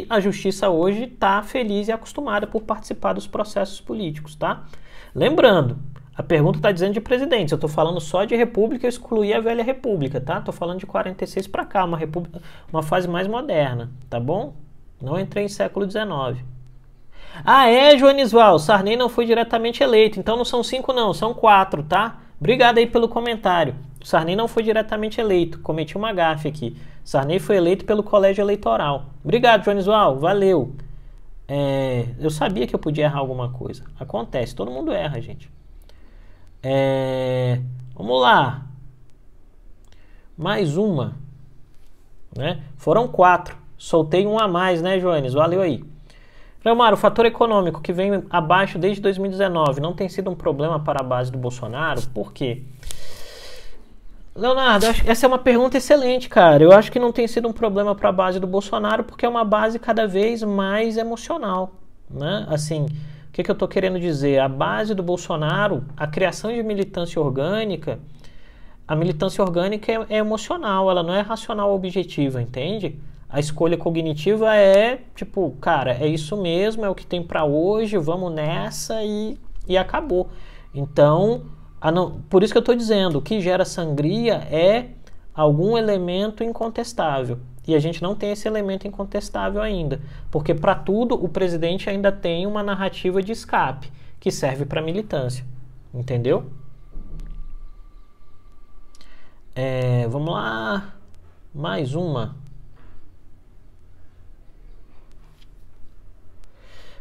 a justiça hoje está feliz e acostumada por participar dos processos políticos, tá? Lembrando, a pergunta está dizendo de presidentes, eu estou falando só de república, eu excluí a velha república, tá? Estou falando de 46 para cá, uma fase mais moderna, tá bom? Não entrei em século XIX. Joanisval, Sarney não foi diretamente eleito, então não são 5 não, são 4, tá? Obrigado aí pelo comentário. Sarney não foi diretamente eleito, cometi uma gafe aqui. Sarney foi eleito pelo colégio eleitoral. Obrigado, Joanisval, valeu. Eu sabia que eu podia errar alguma coisa. Acontece, todo mundo erra, gente. Vamos lá. Mais uma. Né? Foram 4. Soltei um a mais, né, Joanes? Valeu aí. Leomar, o fator econômico que vem abaixo desde 2019 não tem sido um problema para a base do Bolsonaro? Por quê? Leonardo, essa é uma pergunta excelente, cara. Eu acho que não tem sido um problema para a base do Bolsonaro porque é uma base cada vez mais emocional, né? Assim, o que eu estou querendo dizer? A base do Bolsonaro, a criação de militância orgânica, a militância orgânica é emocional, ela não é racional objetiva, entende? A escolha cognitiva é tipo, cara, é isso mesmo, é o que tem para hoje, vamos nessa e acabou. Então, por isso que eu estou dizendo, o que gera sangria é algum elemento incontestável. E a gente não tem esse elemento incontestável ainda. Porque para tudo o presidente ainda tem uma narrativa de escape, que serve para militância. Entendeu? Vamos lá. Mais uma.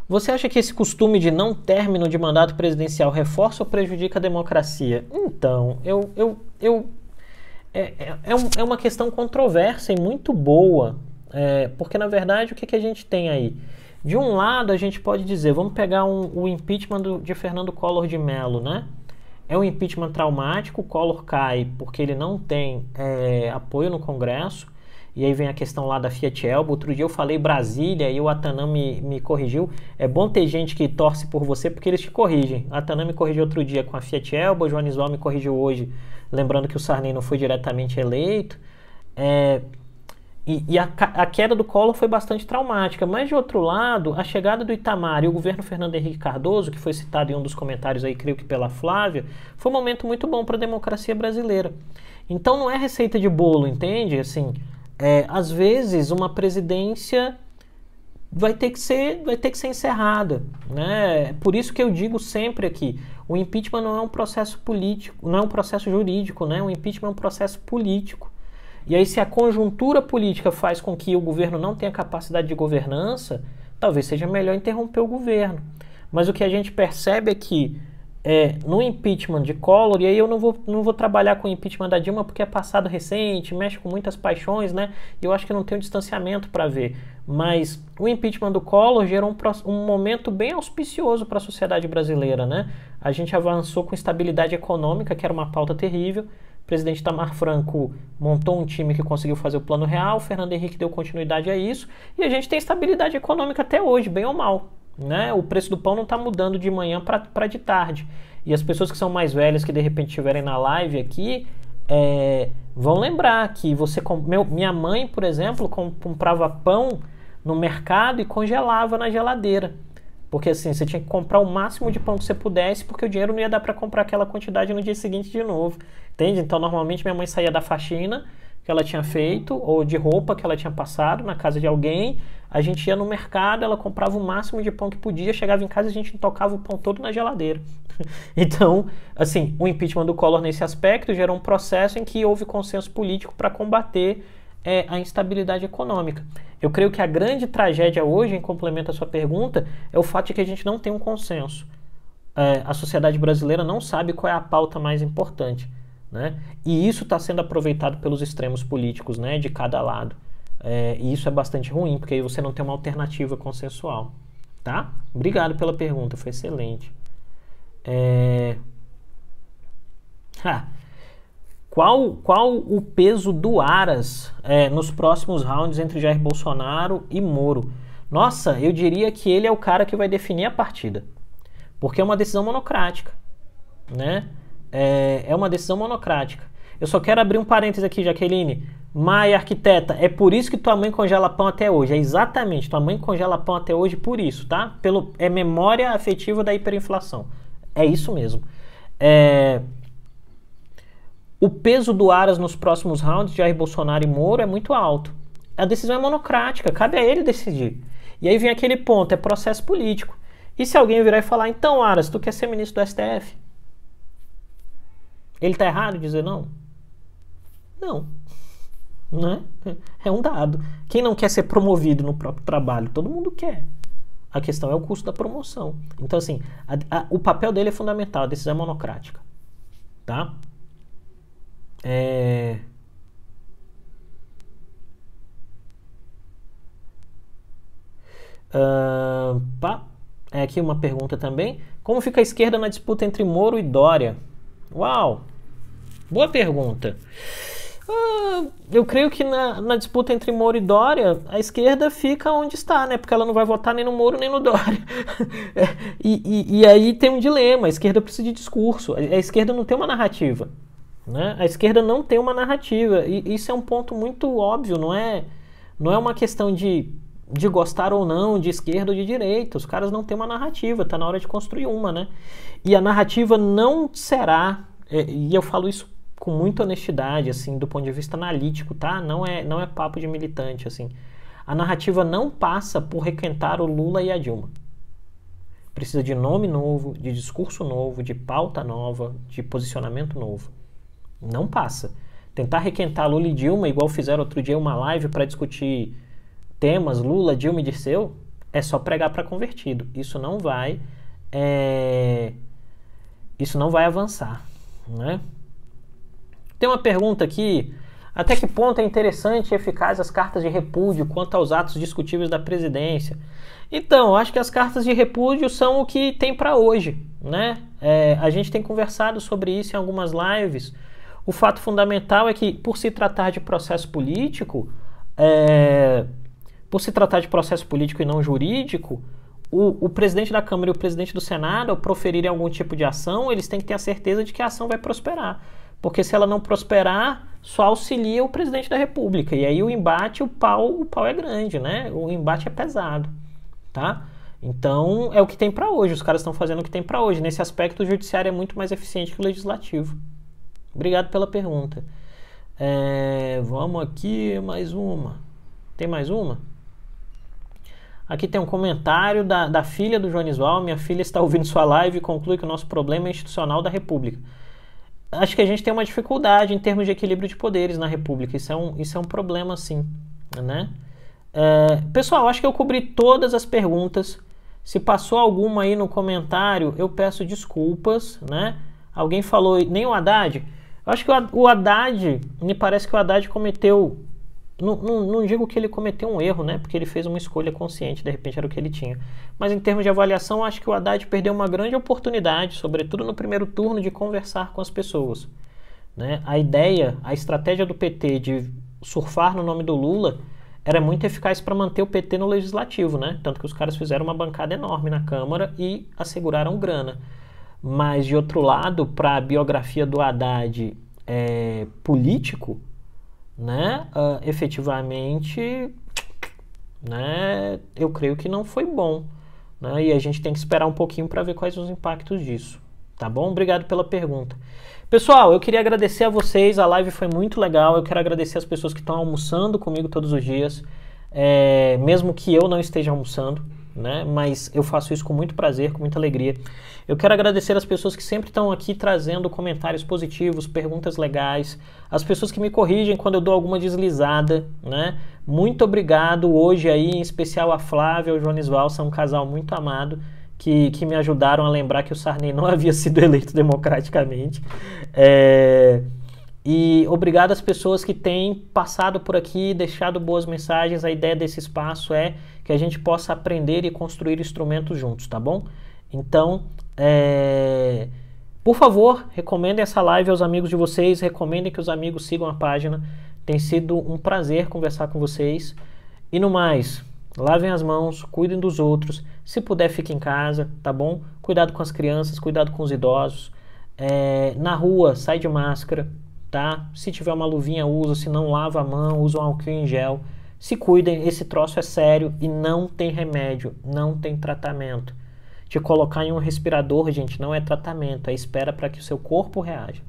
Você acha que esse costume de não término de mandato presidencial reforça ou prejudica a democracia? Então, é uma questão controversa e muito boa, porque, na verdade, o que a gente tem aí? De um lado, a gente pode dizer, vamos pegar o impeachment de Fernando Collor de Mello, né? É um impeachment traumático, o Collor cai porque ele não tem apoio no Congresso. E aí vem a questão lá da Fiat Elba. Outro dia eu falei Brasília e o Atanã me corrigiu. É bom ter gente que torce por você porque eles te corrigem. A Atanã me corrigiu outro dia com a Fiat Elba, o Joanisval me corrigiu hoje, lembrando que o Sarney não foi diretamente eleito. E a queda do Collor foi bastante traumática. Mas, de outro lado, a chegada do Itamar e o governo Fernando Henrique Cardoso, que foi citado em um dos comentários aí, creio que pela Flávia, foi um momento muito bom para a democracia brasileira. Então não é receita de bolo, entende? Assim... às vezes uma presidência vai ter que ser encerrada, né? Por isso que eu digo sempre aqui, o impeachment não é um processo político, não é um processo jurídico, né? O impeachment é um processo político. E aí se a conjuntura política faz com que o governo não tenha capacidade de governança, talvez seja melhor interromper o governo. Mas o que a gente percebe é que no impeachment de Collor, e aí eu não vou trabalhar com o impeachment da Dilma porque é passado recente, mexe com muitas paixões, né? E eu acho que não tem um distanciamento para ver. Mas o impeachment do Collor gerou um momento bem auspicioso para a sociedade brasileira, né? A gente avançou com estabilidade econômica, que era uma pauta terrível. O presidente Itamar Franco montou um time que conseguiu fazer o Plano Real, o Fernando Henrique deu continuidade a isso, e a gente tem estabilidade econômica até hoje, bem ou mal. Né? O preço do pão não está mudando de manhã para de tarde. E as pessoas que são mais velhas, que de repente estiverem na live aqui, vão lembrar que minha mãe, por exemplo, comprava pão no mercado e congelava na geladeira. Porque assim, você tinha que comprar o máximo de pão que você pudesse, porque o dinheiro não ia dar para comprar aquela quantidade no dia seguinte de novo. Entende? Então, normalmente minha mãe saía da faxina, que ela tinha feito, ou de roupa que ela tinha passado na casa de alguém. A gente ia no mercado, ela comprava o máximo de pão que podia, chegava em casa e a gente tocava o pão todo na geladeira. Então, assim, o impeachment do Collor nesse aspecto gerou um processo em que houve consenso político para combater a instabilidade econômica. Eu creio que a grande tragédia hoje, em complemento à sua pergunta, é o fato de que a gente não tem um consenso. A sociedade brasileira não sabe qual é a pauta mais importante, né? E isso está sendo aproveitado pelos extremos políticos, né, de cada lado. E isso é bastante ruim, porque aí você não tem uma alternativa consensual. Tá? Obrigado pela pergunta, foi excelente. Qual o peso do Aras nos próximos rounds entre Jair Bolsonaro e Moro? Nossa, eu diria que ele é o cara que vai definir a partida. Porque é uma decisão monocrática, né? É uma decisão monocrática. Eu só quero abrir um parênteses aqui, Jaqueline. Maia, arquiteta, é por isso que tua mãe congela pão até hoje. É exatamente, tua mãe congela pão até hoje por isso, tá? É memória afetiva da hiperinflação. É isso mesmo. O peso do Aras nos próximos rounds de Jair Bolsonaro e Moro é muito alto. A decisão é monocrática, cabe a ele decidir. E aí vem aquele ponto, é processo político. E se alguém virar e falar, então Aras, tu quer ser ministro do STF? Ele tá errado em dizer não? Não. Né? É um dado. Quem não quer ser promovido no próprio trabalho? Todo mundo quer. A questão é o custo da promoção. Então, assim, o papel dele é fundamental, a decisão é monocrática. Tá? Aqui uma pergunta também. Como fica a esquerda na disputa entre Moro e Dória? Uau! Boa pergunta. Eu creio que na disputa entre Moro e Dória, a esquerda fica onde está, né? Porque ela não vai votar nem no Moro nem no Dória. E aí tem um dilema, a esquerda precisa de discurso, a esquerda não tem uma narrativa, né? A esquerda não tem uma narrativa, e isso é um ponto muito óbvio, não é uma questão de gostar ou não de esquerda ou de direita, os caras não têm uma narrativa, tá na hora de construir uma, né? E a narrativa não será, e eu falo isso com muita honestidade, assim, do ponto de vista analítico, tá? Não é papo de militante, assim. A narrativa não passa por requentar o Lula e a Dilma. Precisa de nome novo, de discurso novo, de pauta nova, de posicionamento novo. Não passa. Tentar requentar Lula e Dilma, igual fizeram outro dia uma live para discutir temas Lula, Dilma e Dirceu, é só pregar para convertido. Isso não vai avançar, né? Tem uma pergunta aqui, até que ponto é interessante e eficaz as cartas de repúdio quanto aos atos discutíveis da presidência? Então, acho que as cartas de repúdio são o que tem para hoje, né? A gente tem conversado sobre isso em algumas lives. O fato fundamental é que, por se tratar de processo político, e não jurídico, o presidente da Câmara e o presidente do Senado, ao proferirem algum tipo de ação, eles têm que ter a certeza de que a ação vai prosperar. Porque se ela não prosperar, só auxilia o presidente da República. E aí o embate, o pau é grande, né? O embate é pesado, tá? Então, é o que tem para hoje. Os caras estão fazendo o que tem para hoje. Nesse aspecto, o judiciário é muito mais eficiente que o legislativo. Obrigado pela pergunta. Vamos aqui, mais uma. Tem mais uma? Aqui tem um comentário da filha do Joanisval. Minha filha está ouvindo sua live e conclui que o nosso problema é institucional da República. Acho que a gente tem uma dificuldade em termos de equilíbrio de poderes na República. Isso é um problema, sim, né? Pessoal, acho que eu cobri todas as perguntas. Se passou alguma aí no comentário, eu peço desculpas, né? Alguém falou, nem o Haddad? Eu acho que o Haddad, me parece que o Haddad cometeu... Não digo que ele cometeu um erro, né? Porque ele fez uma escolha consciente, de repente era o que ele tinha. Mas em termos de avaliação, acho que o Haddad perdeu uma grande oportunidade, sobretudo no primeiro turno, de conversar com as pessoas, né? A estratégia do PT de surfar no nome do Lula era muito eficaz para manter o PT no legislativo, né? Tanto que os caras fizeram uma bancada enorme na Câmara e asseguraram grana. Mas, de outro lado, para a biografia do Haddad político, né, efetivamente, né, eu creio que não foi bom, né, e a gente tem que esperar um pouquinho para ver quais são os impactos disso, tá bom? Obrigado pela pergunta. Pessoal, eu queria agradecer a vocês, a live foi muito legal, eu quero agradecer as pessoas que estão almoçando comigo todos os dias, mesmo que eu não esteja almoçando, né? Mas eu faço isso com muito prazer, com muita alegria. Eu quero agradecer as pessoas que sempre estão aqui trazendo comentários positivos, perguntas legais, as pessoas que me corrigem quando eu dou alguma deslizada, né? Muito obrigado hoje aí, em especial a Flávia e o Joanisval, são um casal muito amado, que me ajudaram a lembrar que o Sarney não havia sido eleito democraticamente. E obrigado às pessoas que têm passado por aqui, deixado boas mensagens. A ideia desse espaço é que a gente possa aprender e construir instrumentos juntos, tá bom? Então, por favor, recomendem essa live aos amigos de vocês, recomendem que os amigos sigam a página. Tem sido um prazer conversar com vocês. E no mais, lavem as mãos, cuidem dos outros. Se puder, fique em casa, tá bom? Cuidado com as crianças, cuidado com os idosos. Na rua, sai de máscara, tá? Se tiver uma luvinha, usa. Se não, lava a mão, usa um álcool em gel. Se cuidem, esse troço é sério e não tem remédio, não tem tratamento. Te colocar em um respirador, gente, não é tratamento, é espera para que o seu corpo reaja.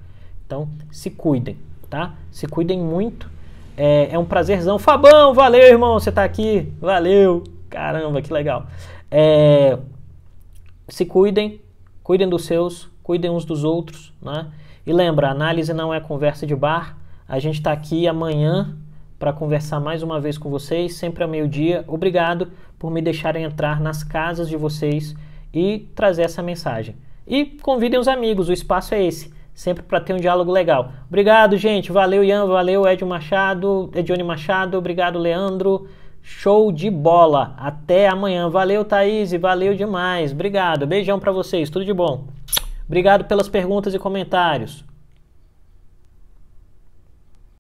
Então, se cuidem, tá? Se cuidem muito. É um prazerzão. Fabão, valeu, irmão, você tá aqui. Valeu. Caramba, que legal. Se cuidem, cuidem dos seus, cuidem uns dos outros, né? E lembra, a análise não é conversa de bar. A gente tá aqui amanhã para conversar mais uma vez com vocês, sempre ao meio-dia. Obrigado por me deixarem entrar nas casas de vocês e trazer essa mensagem. E convidem os amigos, o espaço é esse, sempre para ter um diálogo legal. Obrigado, gente. Valeu, Ian. Valeu, Edione Machado. Obrigado, Leandro. Show de bola. Até amanhã. Valeu, Thaís. Valeu demais. Obrigado. Beijão para vocês. Tudo de bom. Obrigado pelas perguntas e comentários.